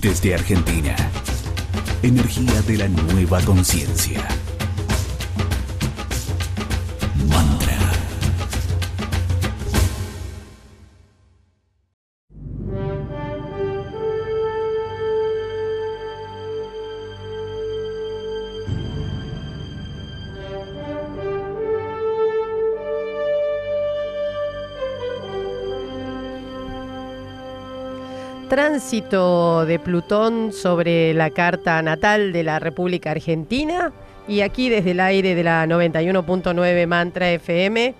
Desde Argentina, energía de la nueva conciencia. Mantra. Tránsito de Plutón sobre la carta natal de la República Argentina, y aquí desde el aire de la 91.9 Mantra FM.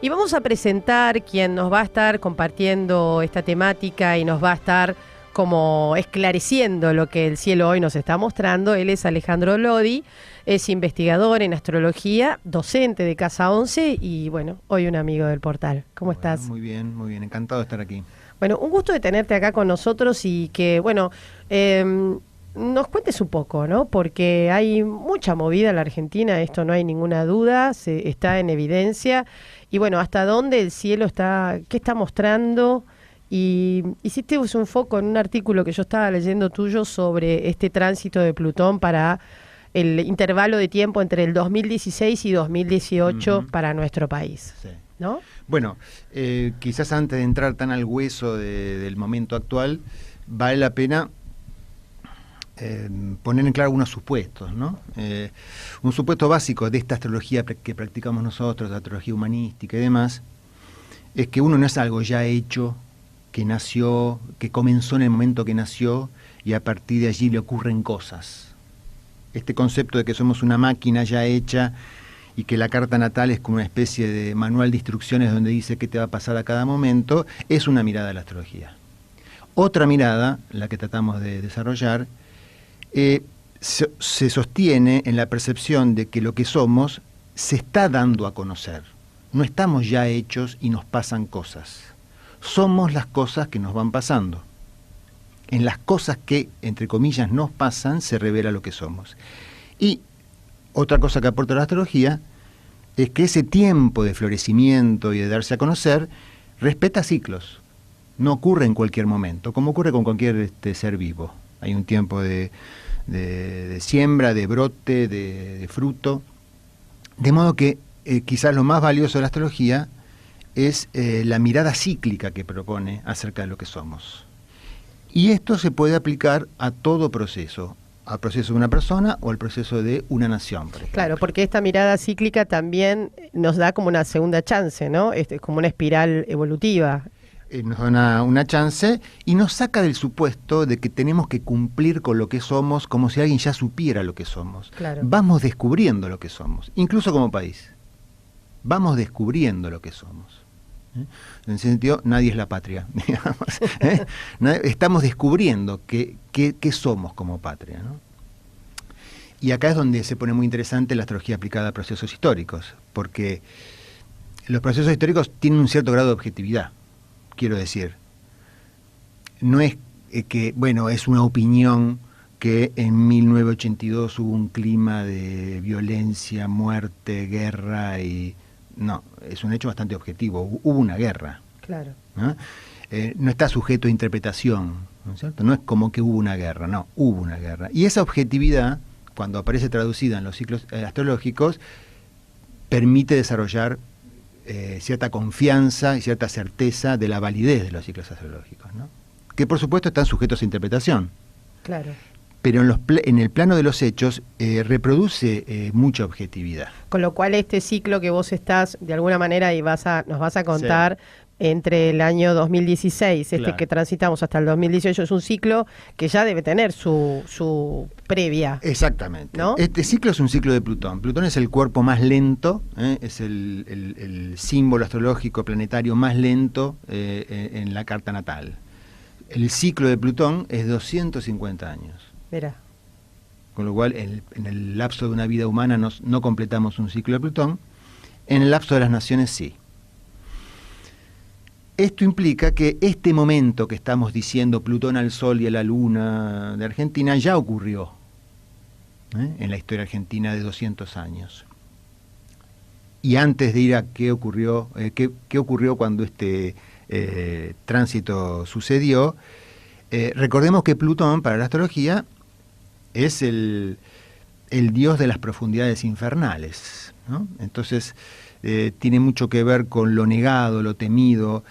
Y vamos a presentar quien nos va a estar compartiendo esta temática y nos va a estar como esclareciendo lo que el cielo hoy nos está mostrando. Él es Alejandro Lodi, es investigador en astrología, docente de Casa 11 y bueno, hoy un amigo del portal. ¿Cómo estás? Muy bien, encantado de estar aquí. Bueno, un gusto de tenerte acá con nosotros y que, bueno, nos cuentes un poco, ¿no? Porque hay mucha movida en la Argentina, esto no hay ninguna duda, está en evidencia. Y bueno, ¿hasta dónde el cielo está, qué está mostrando? Y hiciste un foco en un artículo que yo estaba leyendo tuyo sobre este tránsito de Plutón para el intervalo de tiempo entre el 2016 y 2018 para nuestro país, sí. ¿no? Bueno, quizás antes de entrar tan al hueso del momento actual, vale la pena poner en claro algunos supuestos, ¿no? Un supuesto básico de esta astrología que practicamos nosotros, la astrología humanística y demás, es que uno no es algo ya hecho, que nació, que comenzó en el momento que nació y a partir de allí le ocurren cosas. Este concepto de que somos una máquina ya hecha y que la carta natal es como una especie de manual de instrucciones donde dice qué te va a pasar a cada momento, es una mirada de la astrología. Otra mirada, la que tratamos de desarrollar, se sostiene en la percepción de que lo que somos se está dando a conocer. No estamos ya hechos y nos pasan cosas. Somos las cosas que nos van pasando. En las cosas que, entre comillas, nos pasan, se revela lo que somos. Y otra cosa que aporta la astrología es que ese tiempo de florecimiento y de darse a conocer respeta ciclos. No ocurre en cualquier momento, como ocurre con cualquier ser vivo. Hay un tiempo de siembra, de brote, de fruto. De modo que quizás lo más valioso de la astrología es la mirada cíclica que propone acerca de lo que somos. Y esto se puede aplicar a todo proceso, al proceso de una persona o al proceso de una nación, por ejemplo. Claro, porque esta mirada cíclica también nos da como una segunda chance, ¿no? Es como una espiral evolutiva. Nos da una chance y nos saca del supuesto de que tenemos que cumplir con lo que somos como si alguien ya supiera lo que somos. Claro. Vamos descubriendo lo que somos, incluso como país. Vamos descubriendo lo que somos. En ese sentido, nadie es la patria, digamos. Estamos descubriendo qué somos como patria, ¿no? Y acá es donde se pone muy interesante la astrología aplicada a procesos históricos, porque los procesos históricos tienen un cierto grado de objetividad, quiero decir. No es que, bueno, es una opinión que en 1982 hubo un clima de violencia, muerte, guerra y... No, es un hecho bastante objetivo. Hubo una guerra. Claro. ¿No? No está sujeto a interpretación, ¿no es cierto? No es como que hubo una guerra, no, hubo una guerra. Y esa objetividad, cuando aparece traducida en los ciclos astrológicos, permite desarrollar cierta confianza y cierta certeza de la validez de los ciclos astrológicos, ¿no? Que por supuesto están sujetos a interpretación. Claro. Pero en el plano de los hechos reproduce mucha objetividad. Con lo cual este ciclo que vos estás, de alguna manera, y nos vas a contar, sí, entre el año 2016, claro, que transitamos hasta el 2018, es un ciclo que ya debe tener su previa. Exactamente. ¿No? Este ciclo es un ciclo de Plutón. Plutón es el cuerpo más lento, es el símbolo astrológico planetario más lento en la carta natal. El ciclo de Plutón es 250 años. Verá. Con lo cual, en el lapso de una vida humana no completamos un ciclo de Plutón, en el lapso de las naciones sí. Esto implica que este momento que estamos diciendo, Plutón al Sol y a la Luna de Argentina, ya ocurrió en la historia argentina de 200 años. Y antes de ir a qué ocurrió cuando este tránsito sucedió, Recordemos que Plutón, para la astrología, es el dios de las profundidades infernales, ¿no? Entonces, tiene mucho que ver con lo negado, lo temido,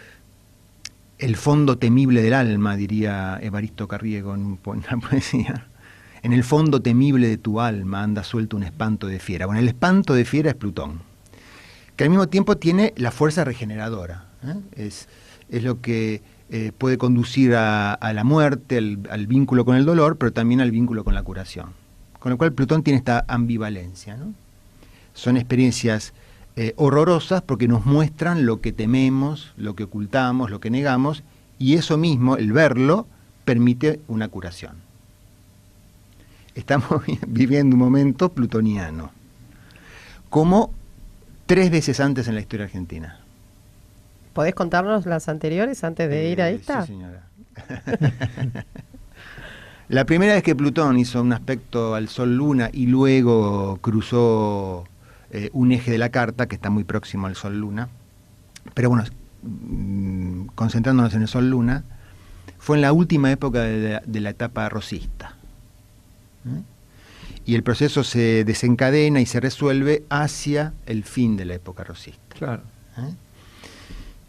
el fondo temible del alma, diría Evaristo Carriego en una poesía. En el fondo temible de tu alma anda suelto un espanto de fiera. Bueno, el espanto de fiera es Plutón, que al mismo tiempo tiene la fuerza regeneradora, ¿eh? Es lo que puede conducir a la muerte, al vínculo con el dolor, pero también al vínculo con la curación. Con lo cual Plutón tiene esta ambivalencia, ¿no? Son experiencias horrorosas porque nos muestran lo que tememos, lo que ocultamos, lo que negamos, y eso mismo, el verlo, permite una curación. Estamos viviendo un momento plutoniano, como 3 veces antes en la historia argentina. ¿Podés contarnos las anteriores antes de ir a esta? Sí, señora. La primera vez que Plutón hizo un aspecto al Sol-Luna y luego cruzó un eje de la carta, que está muy próximo al Sol-Luna, pero bueno, concentrándonos en el Sol-Luna, fue en la última época de la etapa rosista. Y el proceso se desencadena y se resuelve hacia el fin de la época rosista. Claro.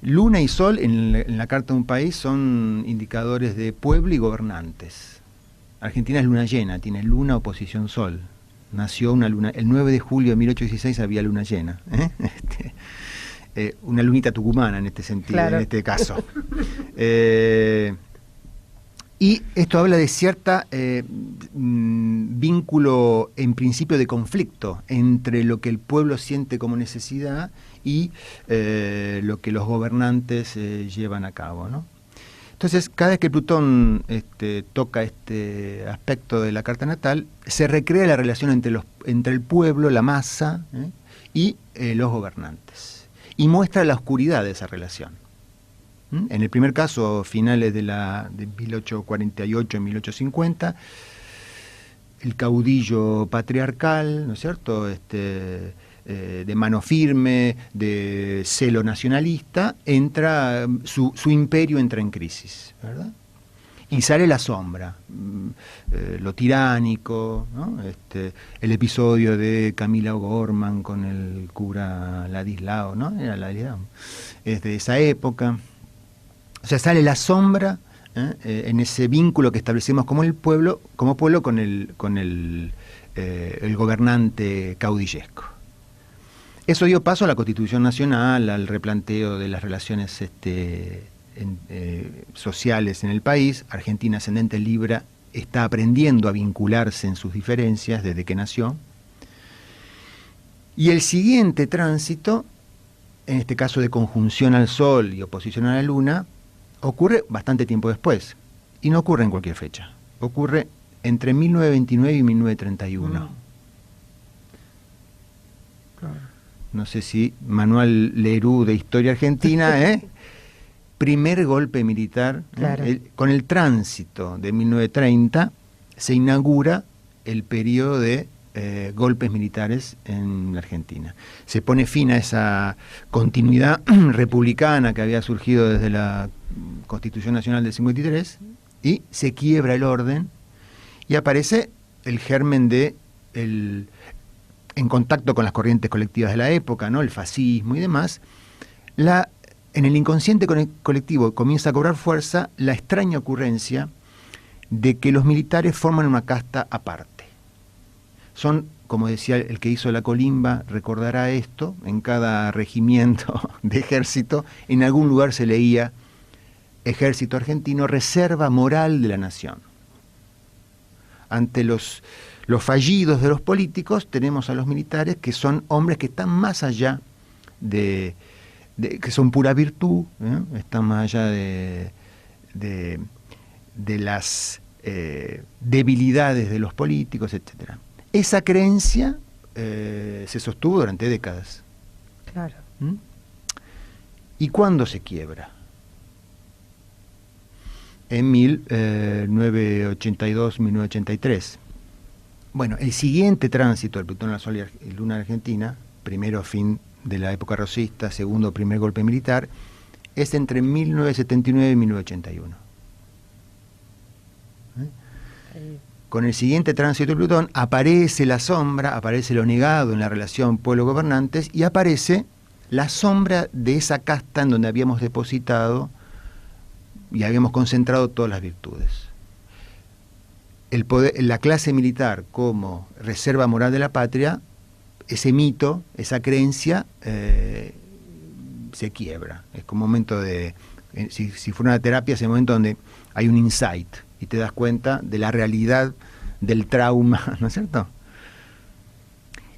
Luna y Sol en la carta de un país son indicadores de pueblo y gobernantes. Argentina es luna llena, tiene luna oposición Sol. Nació una luna, el 9 de julio de 1816 había luna llena. Una lunita tucumana en este sentido, claro. En este caso. Y esto habla de cierta vínculo, en principio, de conflicto entre lo que el pueblo siente como necesidad y lo que los gobernantes llevan a cabo, ¿no? Entonces, cada vez que Plutón toca este aspecto de la carta natal, se recrea la relación entre el pueblo, la masa, y los gobernantes. Y muestra la oscuridad de esa relación. En el primer caso, finales de 1848 y 1850, el caudillo patriarcal, ¿no es cierto?, de mano firme, de celo nacionalista, su imperio entra en crisis, ¿verdad? Y sale la sombra, lo tiránico, ¿no? El episodio de Camila O'Gorman con el cura Ladislao, ¿no? Era Ladislao, es de esa época. O sea, sale la sombra en ese vínculo que establecemos como pueblo con el gobernante caudillesco. Eso dio paso a la Constitución Nacional, al replanteo de las relaciones sociales en el país. Argentina ascendente Libra está aprendiendo a vincularse en sus diferencias desde que nació. Y el siguiente tránsito, en este caso de conjunción al Sol y oposición a la Luna, ocurre bastante tiempo después, y no ocurre en cualquier fecha, ocurre entre 1929 y 1931. Claro. No sé si Manuel Lerú de Historia Argentina, primer golpe militar, claro. Con el tránsito de 1930 se inaugura el periodo de golpes militares en la Argentina. Se pone fin a esa continuidad republicana que había surgido desde la Constitución Nacional del 53 y se quiebra el orden y aparece el germen de en contacto con las corrientes colectivas de la época, ¿no? El fascismo y demás. En el inconsciente colectivo comienza a cobrar fuerza la extraña ocurrencia de que los militares forman una casta aparte. Son, como decía el que hizo la colimba, recordará esto, en cada regimiento de ejército, en algún lugar se leía Ejército Argentino, reserva moral de la nación. Ante los fallidos de los políticos, tenemos a los militares que son hombres que están más allá que son pura virtud, están más allá de las debilidades de los políticos, etcétera. Esa creencia se sostuvo durante décadas. Claro. ¿Y cuándo se quiebra? En 1982-1983. Bueno, el siguiente tránsito del Plutón al Sol y Luna Argentina, primero fin de la época rosista, segundo primer golpe militar, es entre 1979 y 1981. Con el siguiente tránsito de Plutón aparece la sombra, aparece lo negado en la relación pueblo-gobernantes y aparece la sombra de esa casta en donde habíamos depositado y habíamos concentrado todas las virtudes. El poder, la clase militar como reserva moral de la patria, ese mito, esa creencia, se quiebra. Es como un momento de, si fuera una terapia, es el momento donde hay un insight y te das cuenta de la realidad del trauma, ¿no es cierto?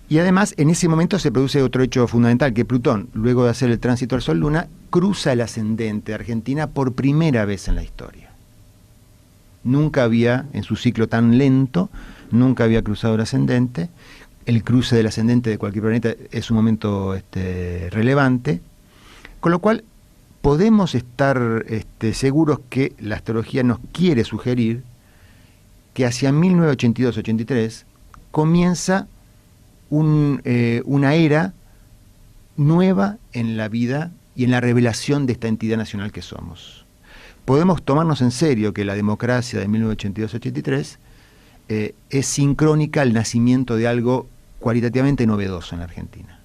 Y además, en ese momento se produce otro hecho fundamental, que Plutón, luego de hacer el tránsito al Sol-Luna, cruza el ascendente de Argentina por primera vez en la historia. Nunca había, en su ciclo tan lento, nunca había cruzado el ascendente. El cruce del ascendente de cualquier planeta es un momento relevante, con lo cual podemos estar seguros que la astrología nos quiere sugerir que hacia 1982-83 comienza una era nueva en la vida y en la revelación de esta entidad nacional que somos. Podemos tomarnos en serio que la democracia de 1982-83 es sincrónica al nacimiento de algo cualitativamente novedoso en la Argentina,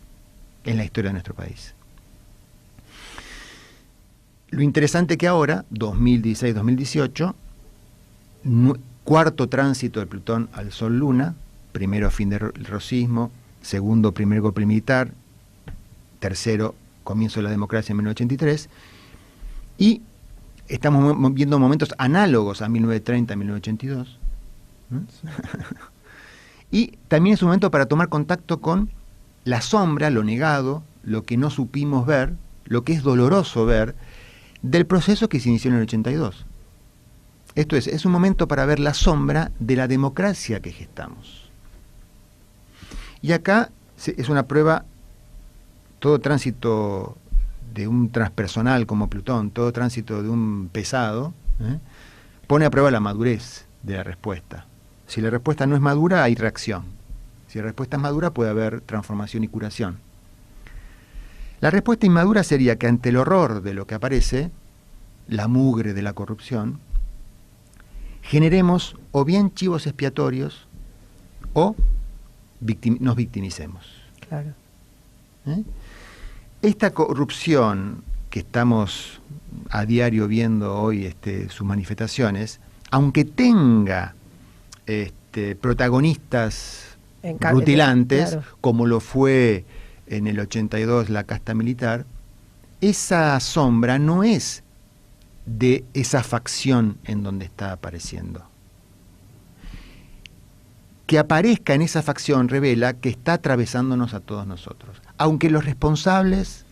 en la historia de nuestro país. Lo interesante que ahora, 2016-2018, cuarto tránsito de Plutón al Sol-Luna, primero fin del rosismo, segundo primer golpe militar, tercero comienzo de la democracia en 1983, y estamos viendo momentos análogos a 1930-1982. Sí. Y también es un momento para tomar contacto con la sombra, lo negado, lo que no supimos ver, lo que es doloroso ver, del proceso que se inició en el 82. Esto es un momento para ver la sombra de la democracia que gestamos. Y acá es una prueba, todo tránsito de un transpersonal como Plutón, todo tránsito de un pesado, pone a prueba la madurez de la respuesta. Si la respuesta no es madura, hay reacción. Si la respuesta es madura, puede haber transformación y curación. La respuesta inmadura sería que ante el horror de lo que aparece, la mugre de la corrupción, generemos o bien chivos expiatorios o nos victimicemos. Claro. Esta corrupción que estamos a diario viendo hoy, sus manifestaciones, aunque tenga protagonistas rutilantes, claro, como lo fue en el 82 la casta militar, esa sombra no es de esa facción en donde está apareciendo. Que aparezca en esa facción revela que está atravesándonos a todos nosotros, aunque los responsables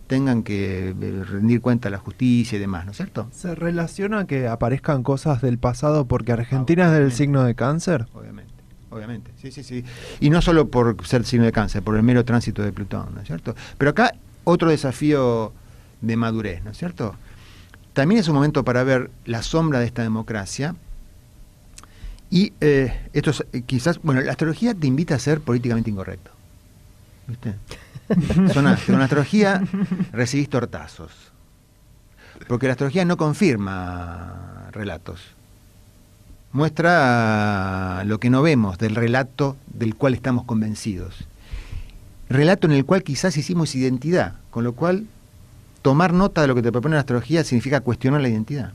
tengan que rendir cuenta a la justicia y demás, ¿no es cierto? ¿Se relaciona que aparezcan cosas del pasado porque Argentina es del signo de Cáncer? Obviamente, sí. Y no solo por ser signo de Cáncer, por el mero tránsito de Plutón, ¿no es cierto? Pero acá otro desafío de madurez, ¿no es cierto? También es un momento para ver la sombra de esta democracia. Y esto es, quizás, bueno, la astrología te invita a ser políticamente incorrecto, ¿viste? Con la astrología recibís tortazos, porque la astrología no confirma relatos, muestra lo que no vemos del relato del cual estamos convencidos, relato en el cual quizás hicimos identidad, con lo cual tomar nota de lo que te propone la astrología significa cuestionar la identidad.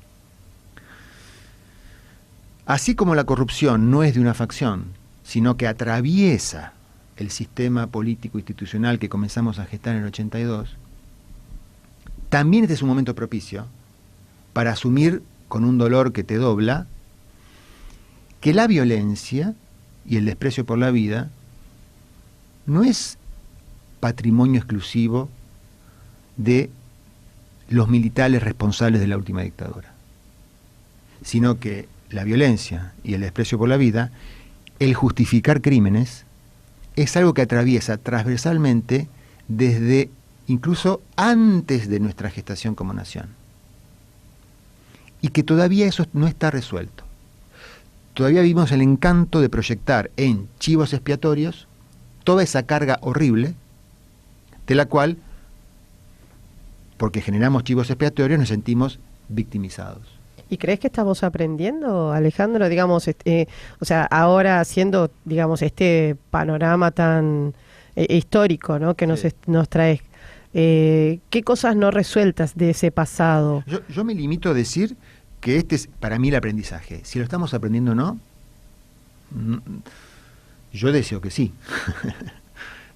Así como la corrupción no es de una facción, sino que atraviesa el sistema político institucional que comenzamos a gestar en el 82, también este es un momento propicio para asumir con un dolor que te dobla que la violencia y el desprecio por la vida no es patrimonio exclusivo de los militares responsables de la última dictadura, sino que la violencia y el desprecio por la vida, el justificar crímenes, es algo que atraviesa transversalmente desde incluso antes de nuestra gestación como nación. Y que todavía eso no está resuelto. Todavía vivimos el encanto de proyectar en chivos expiatorios toda esa carga horrible de la cual, porque generamos chivos expiatorios, nos sentimos victimizados. ¿Y crees que estamos aprendiendo, Alejandro? Digamos, o sea, ahora haciendo, digamos, este panorama tan histórico, ¿no? Que Sí. nos traes. ¿Qué cosas no resueltas de ese pasado? Yo me limito a decir que este es para mí el aprendizaje. Si lo estamos aprendiendo o no, yo deseo que sí.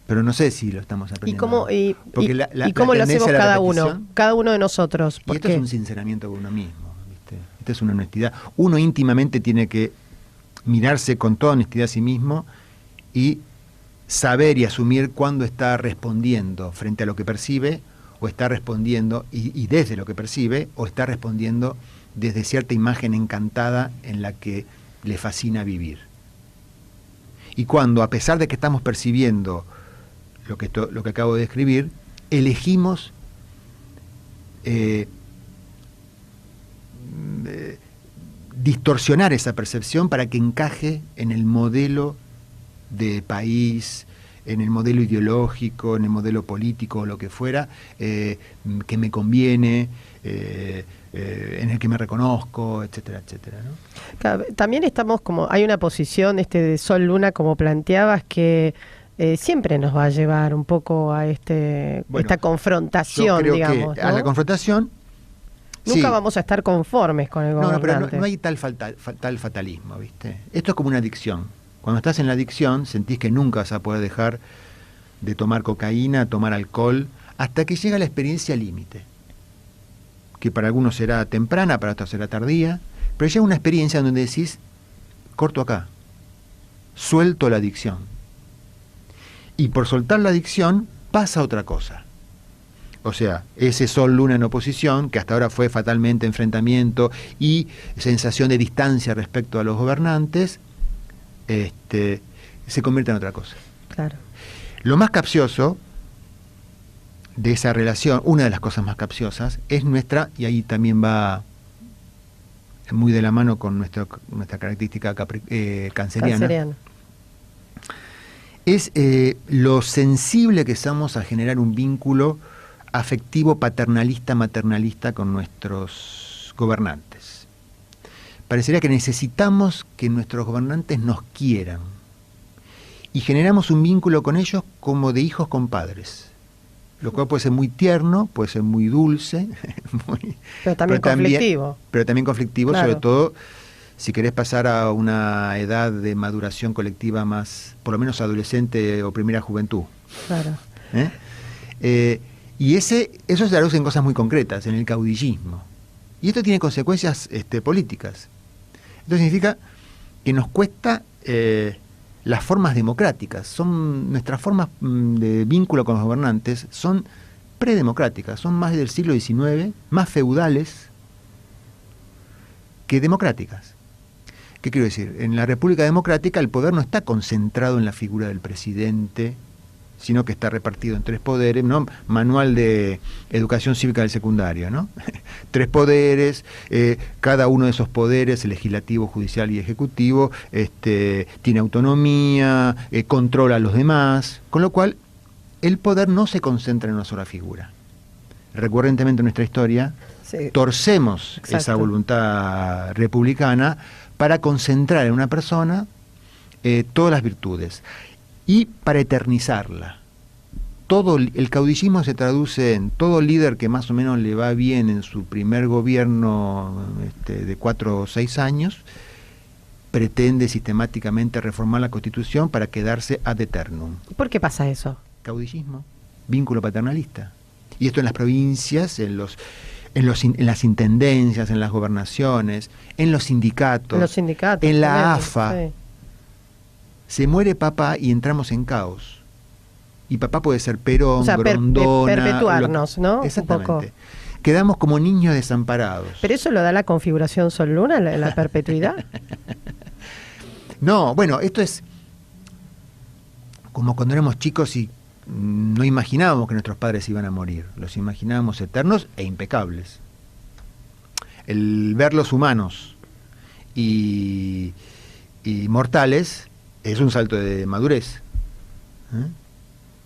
Pero no sé si lo estamos ¿Y aprendiendo. cómo, o no. Porque y cómo lo tendencia hacemos a la cada repetición, cada uno de nosotros? y esto es un sinceramiento con uno mismo, ¿viste? Esta es una honestidad. Uno íntimamente tiene que mirarse con toda honestidad a sí mismo y saber y asumir cuándo está respondiendo frente a lo que percibe, o está respondiendo y desde lo que percibe, o está respondiendo desde cierta imagen encantada en la que le fascina vivir. Y cuando, a pesar de que estamos percibiendo lo que acabo de describir, elegimos distorsionar esa percepción para que encaje en el modelo de país, en el modelo ideológico, en el modelo político o lo que fuera, que me conviene, en el que me reconozco, etcétera, etcétera, ¿no? Claro, también estamos como, hay una posición de Sol-Luna, como planteabas, que siempre nos va a llevar un poco a Bueno, esta confrontación, yo creo digamos, que ¿no? a la confrontación Nunca sí. vamos a estar conformes con el No, pero gobernante. no hay tal fatalismo, ¿viste? Esto es como una adicción. Cuando estás en la adicción, sentís que nunca vas a poder dejar de tomar cocaína, tomar alcohol, hasta que llega la experiencia límite, que para algunos será temprana, para otros será tardía, pero llega una experiencia donde decís, corto acá, suelto la adicción. Y por soltar la adicción pasa otra cosa. O sea, ese Sol-Luna en oposición, que hasta ahora fue fatalmente enfrentamiento y sensación de distancia respecto a los gobernantes, se convierte en otra cosa. Claro. Lo más capcioso de esa relación, una de las cosas más capciosas, es nuestra, y ahí también va muy de la mano con nuestra característica canceriana, Canceriano. es lo sensible que somos a generar un vínculo afectivo paternalista-maternalista con nuestros gobernantes. Parecería que necesitamos que nuestros gobernantes nos quieran y generamos un vínculo con ellos como de hijos con padres, lo cual puede ser muy tierno, puede ser muy dulce, Pero también conflictivo. pero también conflictivo, Claro. sobre todo si querés pasar a una edad de maduración colectiva más, por lo menos adolescente o primera juventud. Claro. Y eso se traduce en cosas muy concretas, en el caudillismo. Y esto tiene consecuencias políticas. Esto significa que nos cuesta las formas democráticas. Nuestras formas de vínculo con los gobernantes son predemocráticas, son más del siglo XIX, más feudales que democráticas. ¿Qué quiero decir? En la República Democrática el poder no está concentrado en la figura del presidente, sino que está repartido en 3 poderes, ¿no? Manual de educación cívica del secundario, ¿no? 3 poderes, cada uno de esos poderes, el legislativo, judicial y ejecutivo, tiene autonomía, controla a los demás, con lo cual el poder no se concentra en una sola figura. Recurrentemente en nuestra historia Sí. torcemos Exacto. esa voluntad republicana para concentrar en una persona todas las virtudes y para eternizarla. Todo el caudillismo se traduce en todo líder que más o menos le va bien en su primer gobierno de 4 o 6 años, pretende sistemáticamente reformar la Constitución para quedarse ad eternum. ¿Por qué pasa eso? Caudillismo, vínculo paternalista. Y esto en las provincias, en las intendencias, en las gobernaciones, en los sindicatos, En los sindicatos. en la también, AFA. sí. Se muere papá y entramos en caos. Y papá puede ser Perón, O sea, Grondona... perpetuarnos, ¿no? Exactamente. Un poco. Quedamos como niños desamparados. ¿Pero eso lo da la configuración Sol-Luna, la perpetuidad? No, bueno, esto es como cuando éramos chicos y no imaginábamos que nuestros padres iban a morir. Los imaginábamos eternos e impecables. El verlos humanos y mortales es un salto de madurez.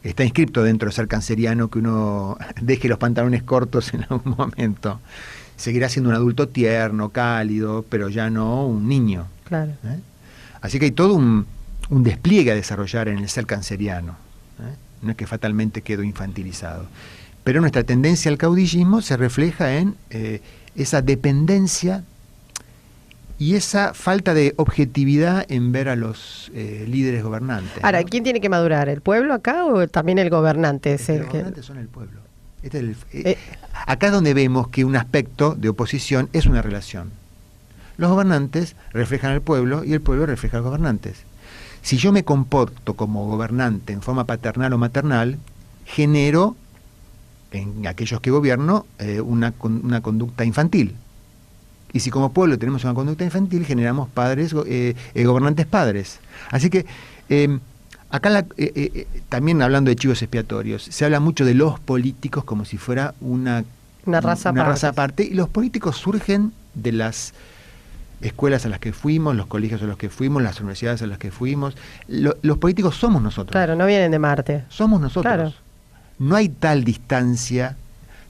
Está inscripto dentro de ser canceriano que uno deje los pantalones cortos en algún momento. seguirá siendo un adulto tierno, cálido, pero ya no un niño. Claro. Así que hay todo un despliegue a desarrollar en el ser canceriano. No es que fatalmente quedó infantilizado. Pero nuestra tendencia al caudillismo se refleja en esa dependencia y esa falta de objetividad en ver a los líderes gobernantes. Ahora, ¿no? ¿quién tiene que madurar? ¿El pueblo acá o también el gobernante? Los gobernantes son el pueblo. Acá es donde vemos que un aspecto de oposición es una relación. Los gobernantes reflejan al pueblo y el pueblo refleja a los gobernantes. Si yo me comporto como gobernante en forma paternal o maternal, genero en aquellos que gobierno una conducta infantil. Y si como pueblo tenemos una conducta infantil, generamos padres, gobernantes padres. Así que acá también hablando de chivos expiatorios, se habla mucho de los políticos como si fuera una raza aparte. Y los políticos surgen de las escuelas a las que fuimos, los colegios a los que fuimos, las universidades a las que fuimos. Los políticos somos nosotros. Claro, no vienen de Marte. Somos nosotros. Claro. No hay tal distancia.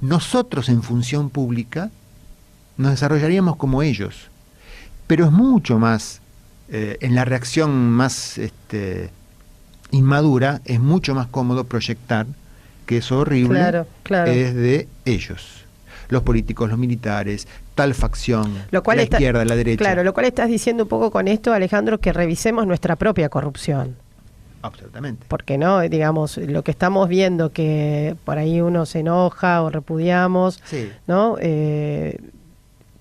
Nosotros en función pública nos desarrollaríamos como ellos. Pero es mucho más, en la reacción más inmadura, es mucho más cómodo proyectar que eso horrible es de ellos. Los políticos, los militares, tal facción, la izquierda, la derecha. Claro, lo cual estás diciendo un poco con esto, Alejandro, que revisemos nuestra propia corrupción. Absolutamente. Porque no, digamos, lo que estamos viendo que por ahí uno se enoja o repudiamos, sí, ¿no?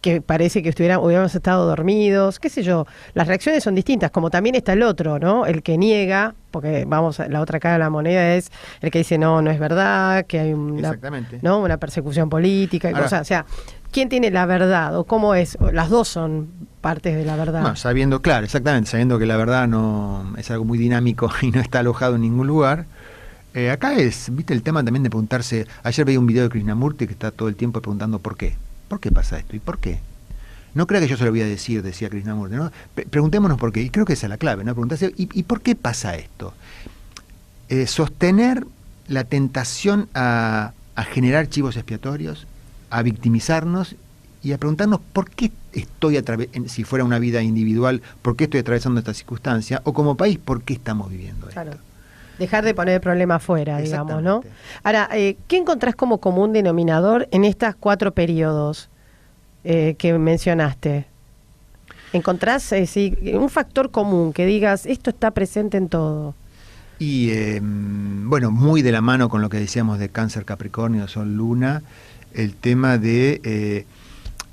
Que parece que hubiéramos estado dormidos, qué sé yo. Las reacciones son distintas, como también está el otro, ¿no? El que niega, porque vamos, la otra cara de la moneda es el que dice no es verdad, que hay una persecución política y cosas. O sea, ¿quién tiene la verdad o cómo es? Las dos son partes de la verdad. No, sabiendo que la verdad no es algo muy dinámico y no está alojado en ningún lugar. Acá viste el tema también de preguntarse. Ayer veía un video de Krishnamurti que está todo el tiempo preguntando por qué. ¿Por qué pasa esto? ¿Y por qué? No crea que yo se lo voy a decir, decía Krishnamurti, ¿no? Preguntémonos por qué. Y creo que esa es la clave, ¿no? Preguntarse, ¿y por qué pasa esto? Sostener la tentación a generar chivos expiatorios, a victimizarnos y a preguntarnos por qué estoy si fuera una vida individual, por qué estoy atravesando esta circunstancia, o como país, por qué estamos viviendo esto. Claro. Dejar de poner el problema afuera, digamos, ¿no? Ahora, ¿qué encontrás como común denominador en estos 4 periodos que mencionaste? ¿Encontrás un factor común que digas, esto está presente en todo? Y, bueno, muy de la mano con lo que decíamos de Cáncer, Capricornio, Sol, Luna, el tema de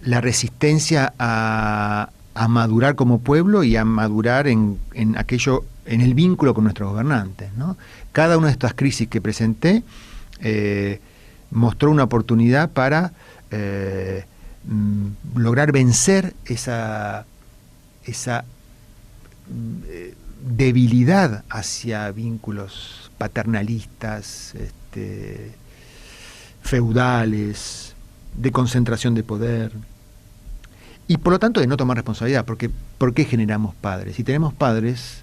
la resistencia a madurar como pueblo y a madurar en aquello, en el vínculo con nuestros gobernantes, ¿no? Cada una de estas crisis que presenté mostró una oportunidad para lograr vencer esa debilidad hacia vínculos paternalistas, feudales, de concentración de poder. Y por lo tanto de no tomar responsabilidad, porque ¿por qué generamos padres? Si tenemos padres,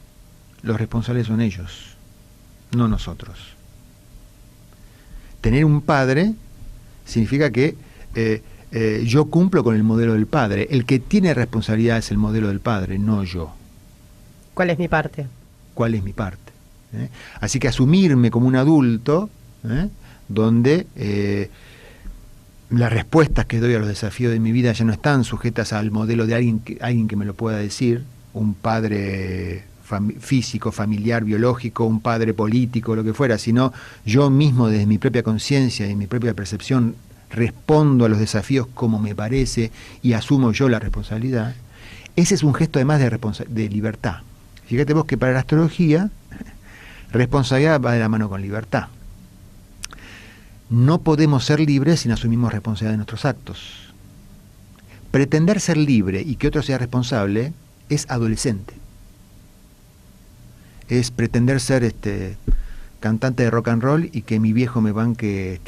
los responsables son ellos, no nosotros. Tener un padre significa que yo cumplo con el modelo del padre. El que tiene responsabilidad es el modelo del padre, no yo. ¿Cuál es mi parte? ¿Cuál es mi parte? Así que asumirme como un adulto, donde las respuestas que doy a los desafíos de mi vida ya no están sujetas al modelo de alguien que me lo pueda decir, un padre físico, familiar, biológico, un padre político, lo que fuera, sino yo mismo desde mi propia conciencia y mi propia percepción respondo a los desafíos como me parece y asumo yo la responsabilidad. Ese es un gesto además de libertad. Fíjate vos que para la astrología responsabilidad va de la mano con libertad. No podemos ser libres si no asumimos responsabilidad de nuestros actos. Pretender ser libre y que otro sea responsable es adolescente. Es pretender ser cantante de rock and roll y que mi viejo me banque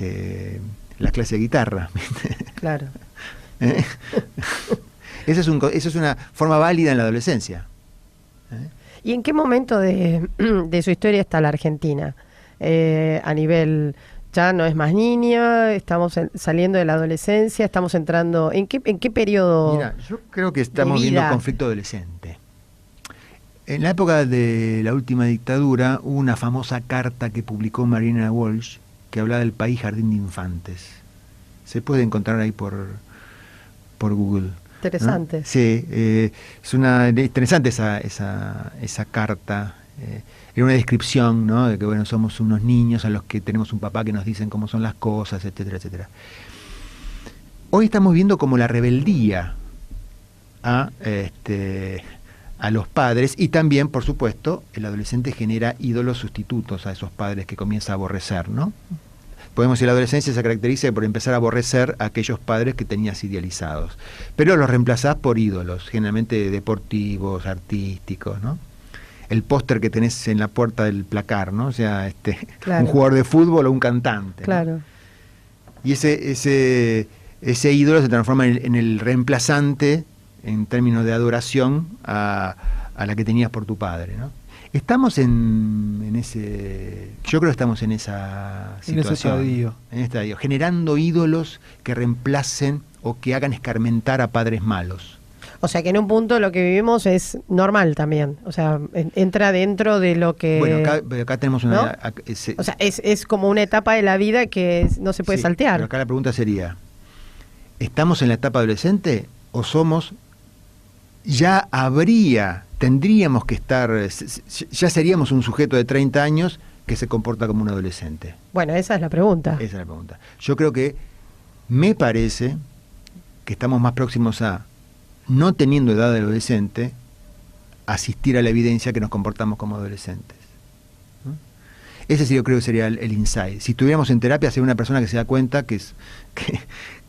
las clases de guitarra. Claro. Esa es una forma válida en la adolescencia. ¿Y en qué momento de su historia está la Argentina? A nivel ya no es más niña, estamos saliendo de la adolescencia, estamos entrando... ¿En qué periodo? Mira, yo creo que estamos de viendo vida? conflicto adolescente. En la época de la última dictadura hubo una famosa carta que publicó Marina Walsh que hablaba del país jardín de infantes. Se puede encontrar ahí por Google. Interesante. ¿No? Sí, es interesante esa carta. Era una descripción, ¿no?, de que bueno, somos unos niños a los que tenemos un papá que nos dicen cómo son las cosas, etcétera, etcétera. Hoy estamos viendo como la rebeldía a los padres, y también, por supuesto, el adolescente genera ídolos sustitutos a esos padres que comienza a aborrecer, ¿no? Podemos decir que la adolescencia se caracteriza por empezar a aborrecer a aquellos padres que tenías idealizados, pero los reemplazás por ídolos, generalmente deportivos, artísticos, ¿no? El póster que tenés en la puerta del placar, ¿no? O sea, claro, un jugador de fútbol o un cantante, claro, ¿no? Y ese ídolo se transforma en el reemplazante en términos de adoración a la que tenías por tu padre, ¿no? Estamos en ese... Yo creo que estamos en esa situación. En ese estadio. Generando ídolos que reemplacen o que hagan escarmentar a padres malos. O sea que en un punto lo que vivimos es normal también. O sea, entra dentro de lo que... Bueno, acá tenemos una... ¿no? O sea, es como una etapa de la vida que no se puede saltear. Pero acá la pregunta sería, ¿estamos en la etapa adolescente o somos... tendríamos que estar, ya seríamos un sujeto de 30 años que se comporta como un adolescente? Bueno, esa es la pregunta. Esa es la pregunta. Yo creo que, me parece que estamos más próximos a, no teniendo edad de adolescente, asistir a la evidencia que nos comportamos como adolescentes, ¿no? Ese sí, yo creo que sería el insight. Si estuviéramos en terapia, sería una persona que se da cuenta que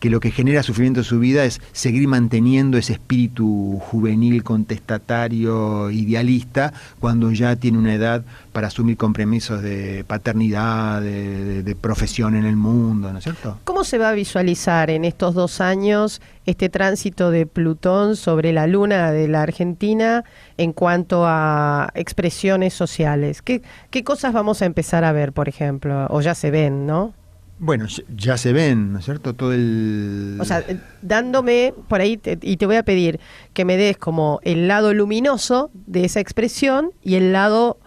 lo que genera sufrimiento en su vida es seguir manteniendo ese espíritu juvenil, contestatario, idealista, cuando ya tiene una edad para asumir compromisos de paternidad, de profesión en el mundo, ¿no es cierto? ¿Cómo se va a visualizar en estos 2 años este tránsito de Plutón sobre la luna de la Argentina en cuanto a expresiones sociales? ¿Qué cosas vamos a empezar a ver, por ejemplo? O ya se ven, ¿no? Bueno, ya se ven, ¿no es cierto? Todo el... O sea, dándome por ahí, y te voy a pedir que me des como el lado luminoso de esa expresión y el lado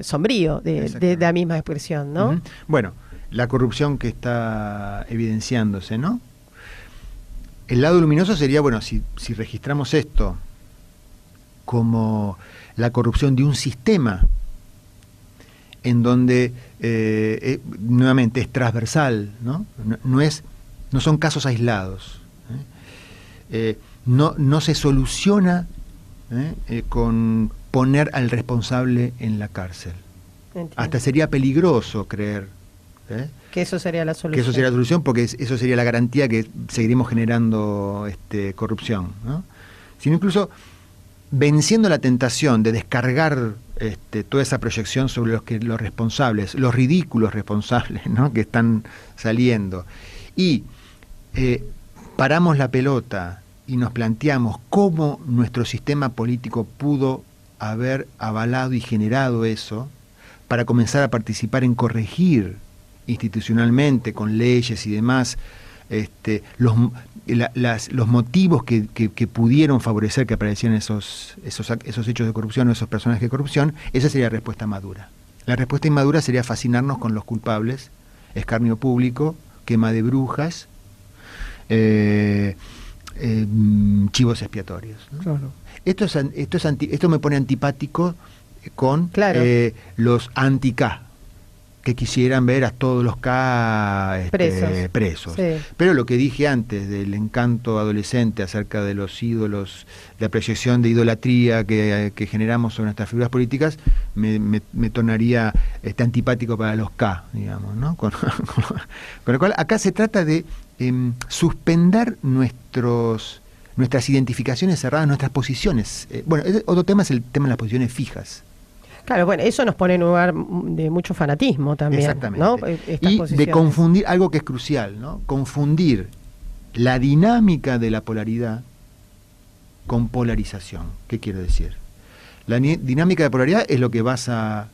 sombrío de la misma expresión, ¿no? Uh-huh. Bueno, la corrupción que está evidenciándose, ¿no? El lado luminoso sería, bueno, si registramos esto como la corrupción de un sistema en donde nuevamente es transversal, ¿no? No son casos aislados, no se soluciona con poner al responsable en la cárcel. Entiendo. Hasta sería peligroso creer que eso sería la solución. que eso sería la solución, porque eso sería la garantía que seguiremos generando corrupción, ¿no? Sino incluso venciendo la tentación de descargar toda esa proyección sobre los responsables, los ridículos responsables, ¿no?, que están saliendo, y paramos la pelota y nos planteamos cómo nuestro sistema político pudo haber avalado y generado eso, para comenzar a participar en corregir institucionalmente, con leyes y demás, los motivos que pudieron favorecer que aparecieran esos hechos de corrupción o esos personajes de corrupción. Esa sería la respuesta madura. La respuesta inmadura sería fascinarnos con los culpables, escarnio público, quema de brujas, chivos expiatorios, ¿no? Claro. Esto me pone antipático con los anti-K, que quisieran ver a todos los K presos. Sí. Pero lo que dije antes del encanto adolescente acerca de los ídolos, de la proyección de idolatría que generamos sobre nuestras figuras políticas, me tornaría antipático para los K, digamos, ¿no? Con lo cual, acá se trata de suspender nuestras identificaciones cerradas, nuestras posiciones. Otro tema es el tema de las posiciones fijas. Claro, bueno, eso nos pone en un lugar de mucho fanatismo también. Exactamente. ¿No? Y de confundir algo que es crucial, ¿no? Confundir la dinámica de la polaridad con polarización. ¿Qué quiero decir? La dinámica de polaridad es lo que basa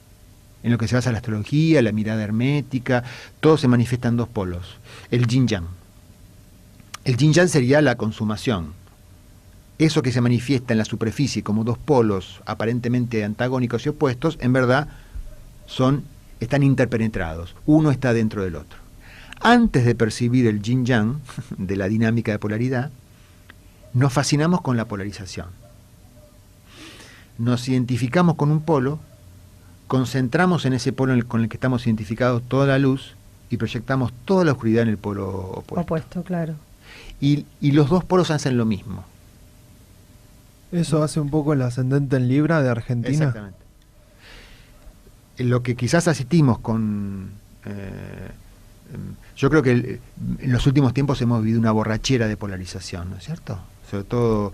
en lo que se basa la astrología, la mirada hermética, todo se manifiesta en dos polos, el yin-yang. El yin-yang sería la consumación. Eso que se manifiesta en la superficie como dos polos aparentemente antagónicos y opuestos, en verdad están interpenetrados. Uno está dentro del otro. Antes de percibir el yin-yang, de la dinámica de polaridad, nos fascinamos con la polarización. Nos identificamos con un polo, concentramos en ese polo con el que estamos identificados toda la luz y proyectamos toda la oscuridad en el polo opuesto. Opuesto, claro. Y los dos polos hacen lo mismo. Eso hace un poco el ascendente en Libra de Argentina. Exactamente. Lo que quizás asistimos con... yo creo que en los últimos tiempos hemos vivido una borrachera de polarización, ¿no es cierto? Sobre todo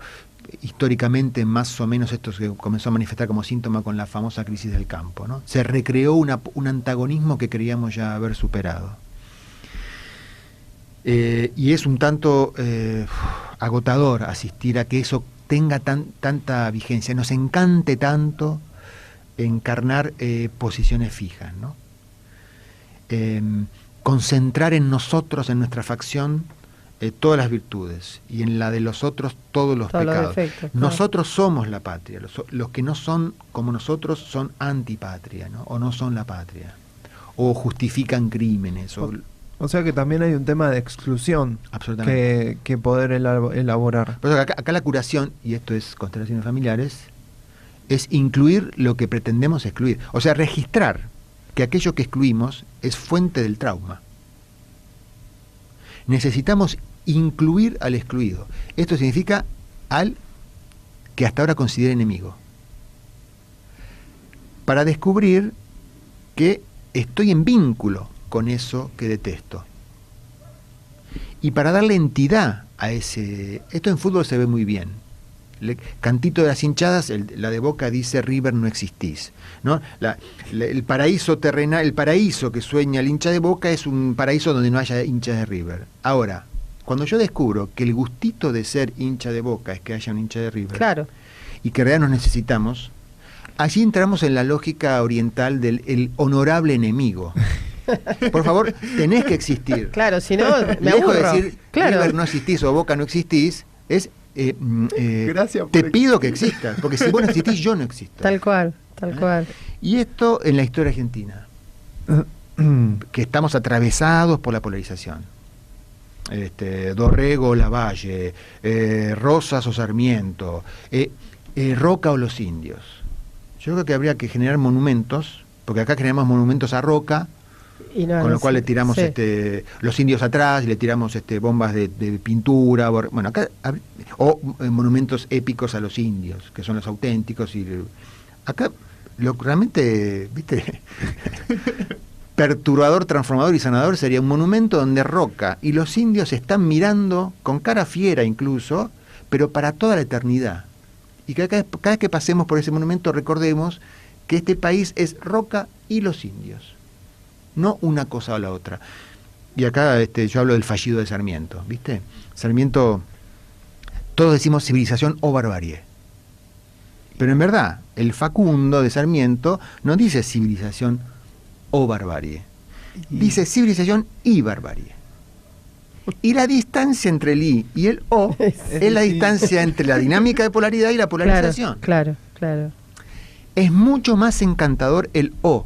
históricamente, más o menos esto se comenzó a manifestar como síntoma con la famosa crisis del campo, ¿no? Se recreó un antagonismo que creíamos ya haber superado. Y es un tanto agotador asistir a que eso tenga tanta vigencia, nos encante tanto encarnar posiciones fijas, ¿no? Concentrar en nosotros, en nuestra facción, todas las virtudes, y en la de los otros todos los pecados. Los defectos, claro. Nosotros somos la patria, los que no son como nosotros son antipatria, ¿no? O no son la patria, o justifican crímenes, O sea que también hay un tema de exclusión que poder elaborar. Por eso acá la curación, y esto es constelaciones familiares, es incluir lo que pretendemos excluir. O sea, registrar que aquello que excluimos es fuente del trauma. Necesitamos incluir al excluido. Esto significa al que hasta ahora considera enemigo. Para descubrir que estoy en vínculo con eso que detesto. Y para darle entidad a ese... Esto en fútbol se ve muy bien. Cantito de las hinchadas, la de Boca dice River no existís, ¿no? El paraíso terrenal, el paraíso que sueña el hincha de Boca es un paraíso donde no haya hinchas de River. Ahora, cuando yo descubro que el gustito de ser hincha de Boca es que haya un hincha de River, claro, y que realmente nos necesitamos, allí entramos en la lógica oriental del honorable enemigo. Por favor, tenés que existir. Claro, si no, me Lejos aburro. de decir Claro. River no existís o Boca no existís, es Gracias por te pido que existas, porque si vos no existís, yo no existo. Tal cual, tal cual. Y esto en la historia argentina, que estamos atravesados por la polarización. Dorrego o Lavalle, Rosas o Sarmiento, Roca o los indios. Yo creo que habría que generar monumentos, porque acá generamos monumentos a Roca, Y no, con lo cual le tiramos sí. los indios atrás, y le tiramos bombas de pintura, bueno, acá monumentos épicos a los indios, que son los auténticos, y acá lo realmente, viste, perturbador, transformador y sanador sería un monumento donde Roca y los indios están mirando con cara fiera incluso, pero para toda la eternidad. Y cada vez que pasemos por ese monumento recordemos que este país es Roca y los indios, no una cosa o la otra. Y acá yo hablo del fallido de Sarmiento, ¿viste? Sarmiento, todos decimos civilización o barbarie. Pero en verdad, el Facundo de Sarmiento no dice civilización o barbarie. Dice civilización y barbarie. Y la distancia entre el I y el O es la distancia entre la dinámica de polaridad y la polarización. Claro, claro. Es mucho más encantador el O.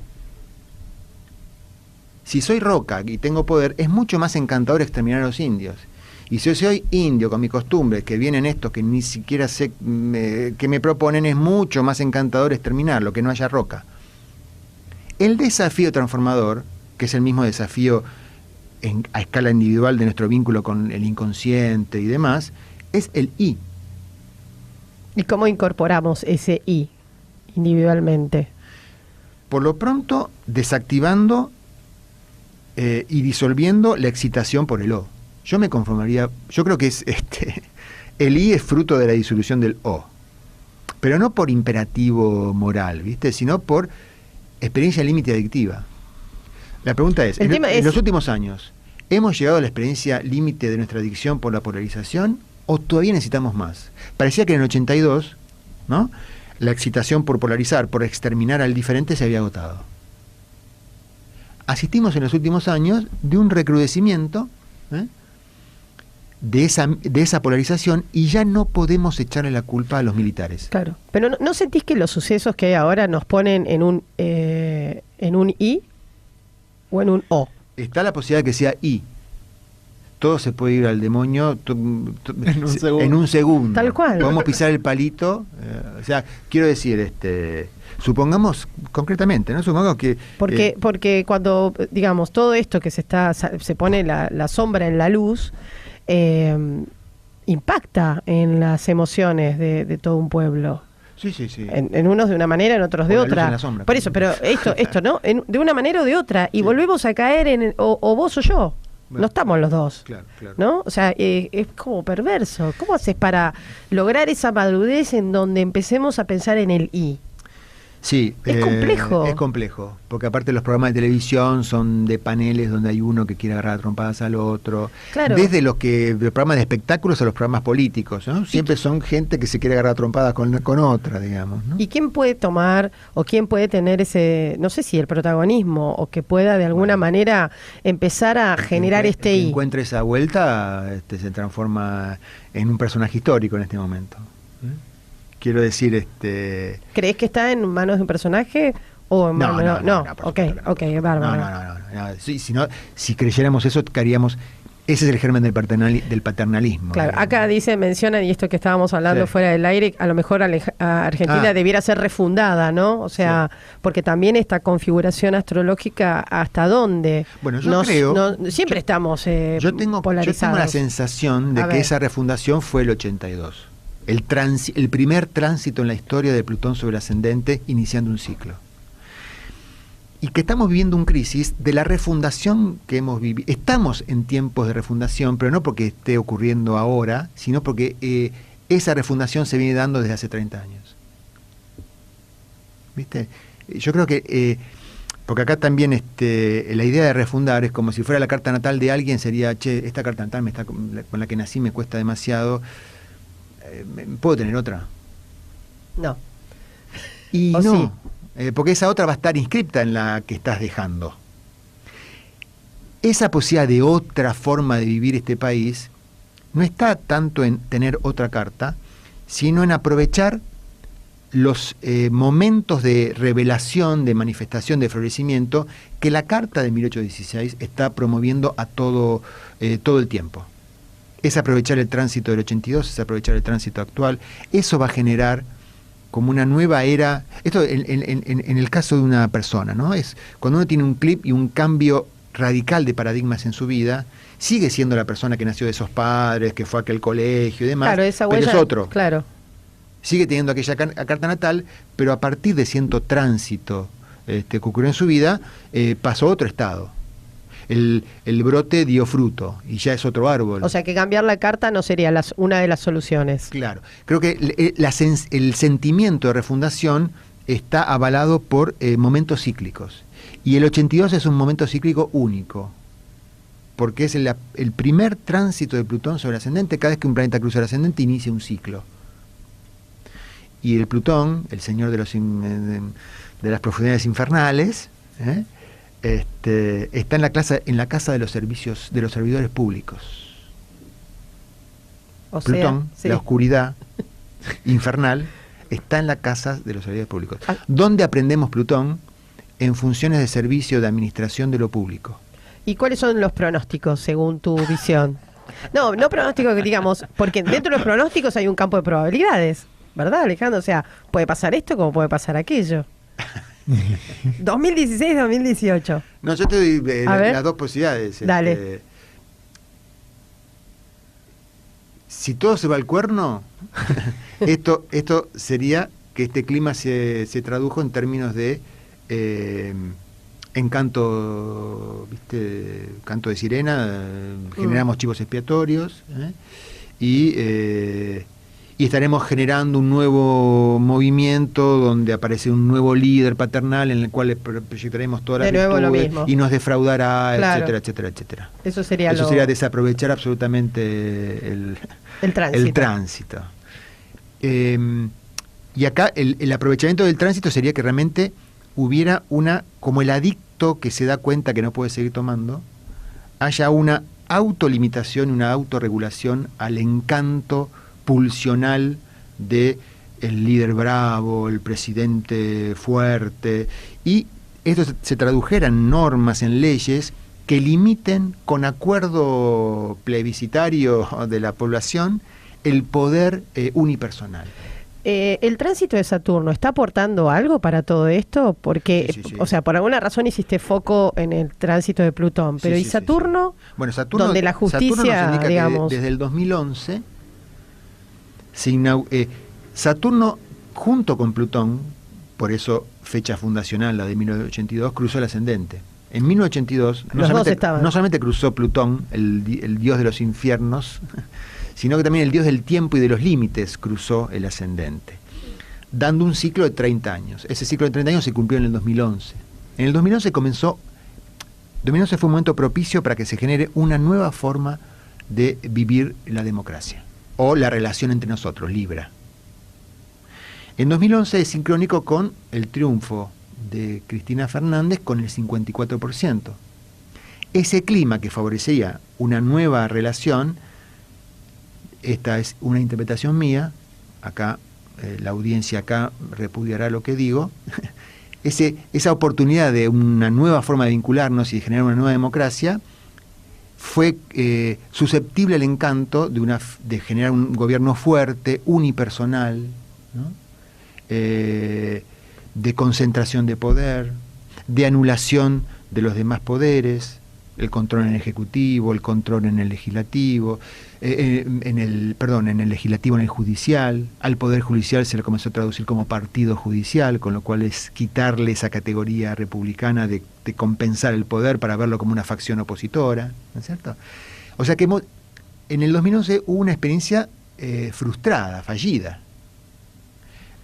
Si soy Roca y tengo poder, es mucho más encantador exterminar a los indios. Y si yo soy indio con mi costumbre, que vienen estos que ni siquiera sé que me proponen, es mucho más encantador exterminarlo, que no haya Roca. El desafío transformador, que es el mismo desafío a escala individual de nuestro vínculo con el inconsciente y demás, es el I. ¿Y cómo incorporamos ese I individualmente? Por lo pronto, desactivando y disolviendo la excitación por el O. Yo me conformaría, yo creo que es el I es fruto de la disolución del O, pero no por imperativo moral, ¿viste? Sino por experiencia límite adictiva. La pregunta es, en los últimos años, ¿hemos llegado a la experiencia límite de nuestra adicción por la polarización o todavía necesitamos más? Parecía que en el 82, ¿no?, la excitación por polarizar, por exterminar al diferente se había agotado. asistimos en los últimos años de un recrudecimiento de esa polarización, y ya no podemos echarle la culpa a los militares. Claro, pero ¿no sentís que los sucesos que hay ahora nos ponen en un I o en un O? Está la posibilidad de que sea I. Todo se puede ir al demonio en un segundo. Tal cual. Podemos pisar el palito. O sea, quiero decir, supongamos concretamente, ¿no? Supongamos que... Porque cuando, digamos, todo esto que se pone la sombra en la luz, impacta en las emociones de todo un pueblo. Sí. En unos de una manera, en otros de otra. Sombra, por eso, pero esto ¿no? De una manera o de otra. Y volvemos a caer en o vos o yo. Bueno, no estamos los dos. Claro. ¿No? O sea, es como perverso. ¿Cómo haces para lograr esa madurez en donde empecemos a pensar en el I? Sí, es complejo. Es complejo, porque aparte los programas de televisión son de paneles donde hay uno que quiere agarrar a trompadas al otro. Claro. Desde los programas de espectáculos a los programas políticos, ¿no? Siempre son gente que se quiere agarrar a trompadas con otra, digamos, ¿no? ¿Y quién puede tomar o quién puede tener ese, no sé si el protagonismo, o que pueda de alguna manera empezar a generar el que I? encuentre esa vuelta, se transforma en un personaje histórico en este momento. Quiero decir, ¿crees que está en manos de un personaje o en manos? No, ok, es bárbaro. No. Sí, si creyéramos eso, haríamos. Ese es el germen del paternalismo. Claro, acá mencionan, y esto que estábamos hablando fuera del aire, a lo mejor Argentina debiera ser refundada, ¿no? O sea, porque también esta configuración astrológica, ¿hasta dónde? Bueno, yo creo... siempre estamos polarizados. Yo tengo la sensación de que esa refundación fue el 82. El primer tránsito en la historia de Plutón sobre el ascendente, iniciando un ciclo. Y que estamos viviendo una crisis de la refundación que hemos vivido. Estamos en tiempos de refundación, pero no porque esté ocurriendo ahora, sino porque esa refundación se viene dando desde hace 30 años. ¿Viste? Yo creo que... porque acá también la idea de refundar es como si fuera la carta natal de alguien, sería, esta carta natal con la que nací me cuesta demasiado... ¿puedo tener otra? No. Y no, sí. Porque esa otra va a estar inscripta en la que estás dejando. Esa posibilidad de otra forma de vivir este país no está tanto en tener otra carta, sino en aprovechar los momentos de revelación, de manifestación, de florecimiento que la carta de 1816 está promoviendo a todo el tiempo. Es aprovechar el tránsito del 82, es aprovechar el tránsito actual. Eso va a generar como una nueva era. Esto en el caso de una persona, ¿no? Es cuando uno tiene un clip y un cambio radical de paradigmas en su vida, sigue siendo la persona que nació de esos padres, que fue a aquel colegio y demás, claro, esa huella, pero es otro. Claro. Sigue teniendo aquella carta natal, pero a partir de cierto tránsito que ocurrió en su vida, pasó a otro estado. El brote dio fruto y ya es otro árbol. O sea que cambiar la carta no sería una de las soluciones. Claro. Creo que el sentimiento de refundación está avalado por momentos cíclicos. Y el 82 es un momento cíclico único, porque es el primer tránsito de Plutón sobre el ascendente. Cada vez que un planeta cruza el ascendente inicia un ciclo. Y el Plutón, el señor de las profundidades infernales, está en la casa de los servidores públicos. O Plutón, sea, sí. La oscuridad infernal, está en la casa de los servidores públicos. ¿Dónde aprendemos Plutón? En funciones de servicio de administración de lo público. ¿Y cuáles son los pronósticos según tu visión? No pronósticos que digamos, porque dentro de los pronósticos hay un campo de probabilidades, ¿verdad, Alejandro? O sea, puede pasar esto como puede pasar aquello. 2016-2018. No, yo te doy las dos posibilidades. Dale. Si todo se va al cuerno, esto sería que este clima se tradujo en términos de encanto, ¿viste? Canto de sirena, generamos chivos expiatorios, y estaremos generando un nuevo movimiento donde aparece un nuevo líder paternal en el cual proyectaremos todas las virtudes y nos defraudará, claro, etcétera. Eso sería desaprovechar absolutamente el tránsito. Y acá el aprovechamiento del tránsito sería que realmente hubiera como el adicto adicto que se da cuenta que no puede seguir tomando, haya una autolimitación, una autorregulación al encanto pulsional de el líder bravo, el presidente fuerte, y esto se tradujera en normas, en leyes que limiten con acuerdo plebiscitario de la población el poder unipersonal. ¿El tránsito de Saturno está aportando algo para todo esto? Porque, sí. o sea, por alguna razón hiciste foco en el tránsito de Plutón, pero ¿y Saturno? Sí. Bueno, Saturno, donde la justicia, Saturno nos indica digamos... que desde el 2011, Saturno junto con Plutón, por eso fecha fundacional, la de 1982, cruzó el ascendente. En 1982 no solamente cruzó Plutón, el dios de los infiernos, sino que también el dios del tiempo y de los límites cruzó el ascendente, dando un ciclo de 30 años. Ese ciclo de 30 años se cumplió en el 2011. En el 2011 2011 fue un momento propicio para que se genere una nueva forma de vivir la democracia, o la relación entre nosotros, Libra. En 2011 es sincrónico con el triunfo de Cristina Fernández con el 54%. Ese clima que favorecía una nueva relación, esta es una interpretación mía, acá la audiencia acá repudiará lo que digo, esa oportunidad de una nueva forma de vincularnos y de generar una nueva democracia fue susceptible al encanto de generar un gobierno fuerte, unipersonal, ¿no? De concentración de poder, de anulación de los demás poderes, el control en el Ejecutivo, el control en el Legislativo, en el Legislativo, en el Judicial. Al Poder Judicial se le comenzó a traducir como partido judicial, con lo cual es quitarle esa categoría republicana de compensar el poder para verlo como una facción opositora, ¿no es cierto? O sea que en el 2011 hubo una experiencia frustrada, fallida.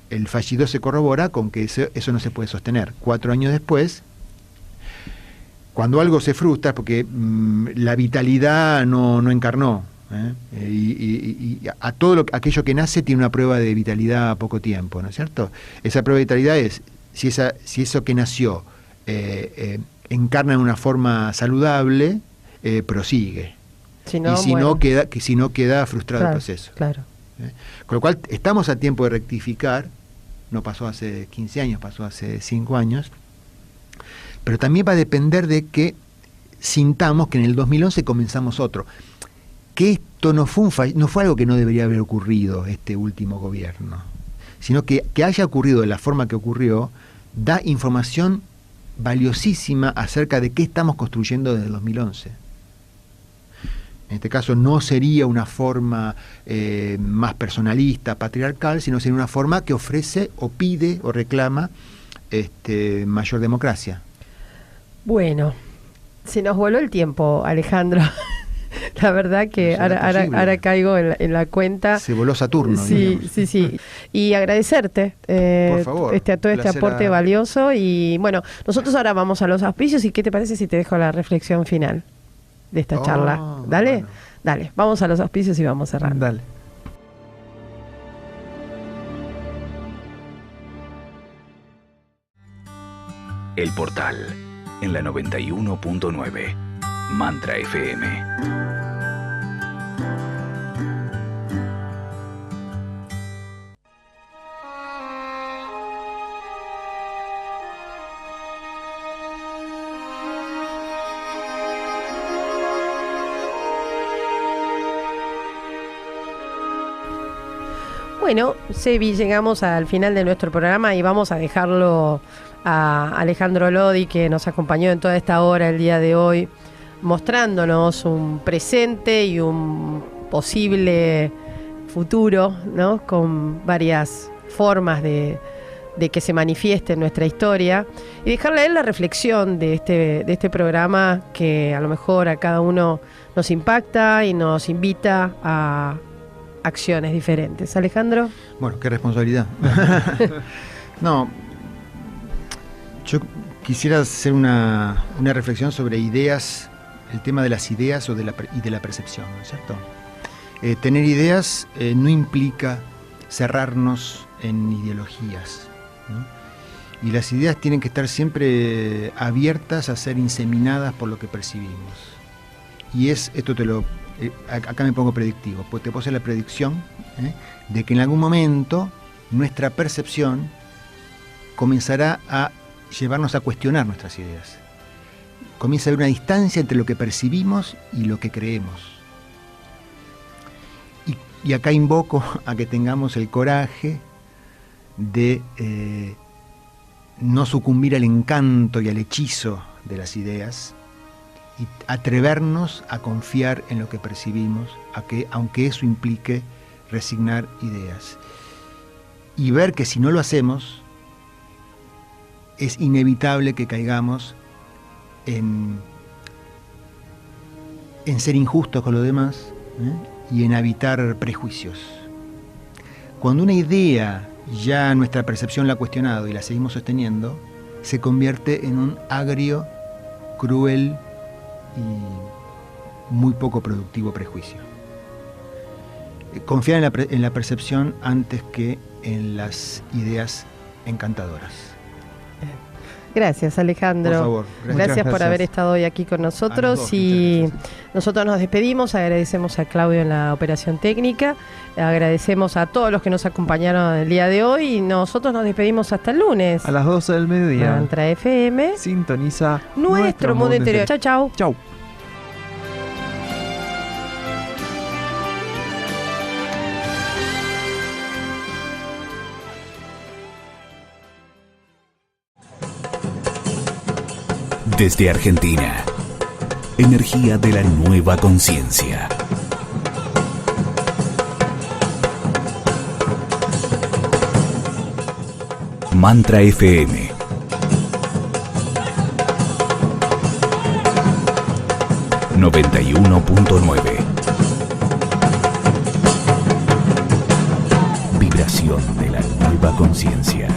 El fallido se corrobora con que eso no se puede sostener. 4 años después, cuando algo se frustra, porque la vitalidad no encarnó, y a todo aquello que nace tiene una prueba de vitalidad a poco tiempo, ¿no es cierto? Esa prueba de vitalidad es si eso que nació encarna en una forma saludable, prosigue. Si no queda frustrado el proceso. Claro. Con lo cual estamos a tiempo de rectificar. No pasó hace 15 años, pasó hace 5 años, pero también va a depender de que sintamos que en el 2011 comenzamos otro, que esto no fue algo que no debería haber ocurrido este último gobierno, sino que haya ocurrido de la forma que ocurrió, da información valiosísima acerca de qué estamos construyendo desde el 2011. En este caso no sería una forma más personalista, patriarcal, sino sería una forma que ofrece o pide o reclama mayor democracia. Bueno, se nos voló el tiempo, Alejandro. La verdad que ahora caigo en la cuenta. Se voló Saturno. Sí. Y agradecerte por favor, todo este aporte valioso. Y bueno, nosotros ahora vamos a los auspicios. ¿Y qué te parece si te dejo la reflexión final de esta charla? Dale, bueno. Dale, vamos a los auspicios y vamos cerrando. Dale. El Portal, en la 91.9, Mantra FM. Bueno, Sebi, llegamos al final de nuestro programa y vamos a dejarlo a Alejandro Lodi, que nos acompañó en toda esta hora el día de hoy, mostrándonos un presente y un posible futuro, ¿no? Con varias formas de que se manifieste en nuestra historia, y dejarle a él la reflexión de este programa, que a lo mejor a cada uno nos impacta y nos invita a acciones diferentes. Alejandro. Bueno, qué responsabilidad. No, yo quisiera hacer una reflexión sobre ideas, el tema de las ideas y de la percepción, ¿no es cierto? Tener ideas no implica cerrarnos en ideologías, ¿no? Y las ideas tienen que estar siempre abiertas a ser inseminadas por lo que percibimos. Y acá me pongo predictivo, pues te puedo hacer la predicción de que en algún momento nuestra percepción comenzará a llevarnos a cuestionar nuestras ideas. Comienza a haber una distancia entre lo que percibimos y lo que creemos. Y acá invoco a que tengamos el coraje de no sucumbir al encanto y al hechizo de las ideas y atrevernos a confiar en lo que percibimos, aunque eso implique resignar ideas. Y ver que si no lo hacemos, es inevitable que caigamos en ser injustos con los demás y en habitar prejuicios. Cuando una idea ya nuestra percepción la ha cuestionado y la seguimos sosteniendo, se convierte en un agrio, cruel y muy poco productivo prejuicio. Confiar en la percepción antes que en las ideas encantadoras. Gracias, Alejandro. Por favor. Gracias por haber estado hoy aquí con nosotros. Y nosotros nos despedimos, agradecemos a Claudio en la operación técnica, agradecemos a todos los que nos acompañaron el día de hoy y nosotros nos despedimos hasta el lunes. A las 12 del mediodía. Mantra FM. Sintoniza nuestro mundo interior. Chau, chau. Chau. Desde Argentina, energía de la nueva conciencia. Mantra FM. ...91.9... Vibración de la nueva conciencia.